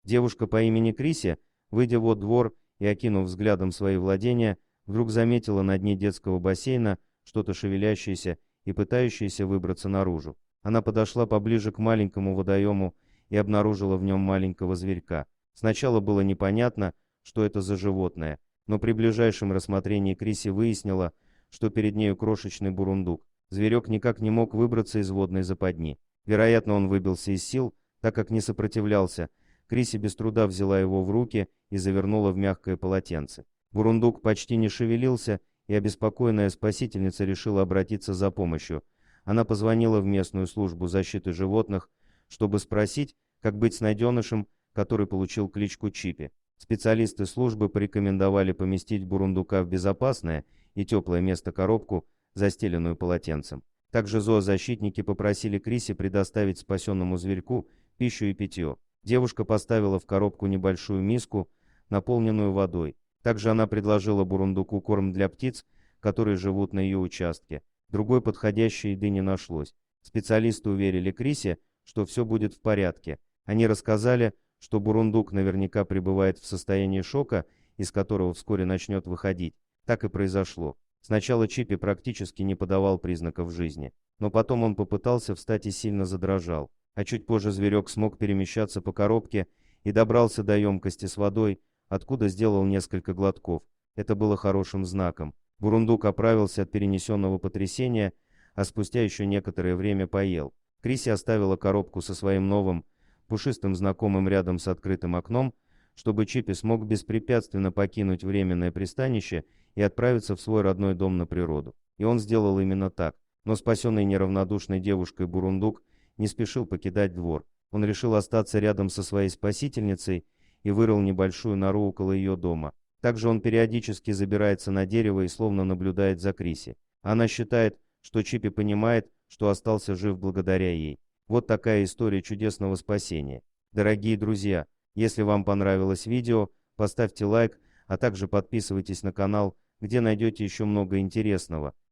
Девушка по имени Криси, выйдя во двор и окинув взглядом свои владения, вдруг заметила на дне детского бассейна что-то шевелящееся и пытающееся выбраться наружу. Она подошла поближе к маленькому водоему и обнаружила в нем маленького зверька. Сначала было непонятно, что это за животное, но при ближайшем рассмотрении Криси выяснила, что перед нею крошечный бурундук. Зверек никак не мог выбраться из водной западни. Вероятно, он выбился из сил, так как не сопротивлялся. Криси без труда взяла его в руки и завернула в мягкое полотенце. Бурундук почти не шевелился, и обеспокоенная спасительница решила обратиться за помощью. Она позвонила в местную службу защиты животных, чтобы спросить, как быть с найденышем, который получил кличку Чипи. Специалисты службы порекомендовали поместить бурундука в безопасное и теплое место-коробку, застеленную полотенцем. Также зоозащитники попросили Криси предоставить спасенному зверьку пищу и питье. Девушка поставила в коробку небольшую миску, наполненную водой. Также она предложила бурундуку корм для птиц, которые живут на ее участке. Другой подходящей еды не нашлось. Специалисты уверили Криси, что все будет в порядке. Они рассказали, что бурундук наверняка пребывает в состоянии шока, из которого вскоре начнет выходить. Так и произошло. Сначала Чипи практически не подавал признаков жизни, но потом он попытался встать и сильно задрожал. А чуть позже зверек смог перемещаться по коробке и добрался до емкости с водой, откуда сделал несколько глотков. Это было хорошим знаком. Бурундук оправился от перенесенного потрясения, а спустя еще некоторое время поел. Криси оставила коробку со своим новым, пушистым знакомым рядом с открытым окном, чтобы Чипи смог беспрепятственно покинуть временное пристанище и отправиться в свой родной дом на природу. И он сделал именно так. Но спасенный неравнодушной девушкой бурундук не спешил покидать двор. Он решил остаться рядом со своей спасительницей и вырыл небольшую нору около ее дома. Также он периодически забирается на дерево и словно наблюдает за Криси. Она считает, что Чипи понимает, что остался жив благодаря ей. Вот такая история чудесного спасения. Дорогие друзья, если вам понравилось видео, поставьте лайк, а также подписывайтесь на канал, где найдете еще много интересного.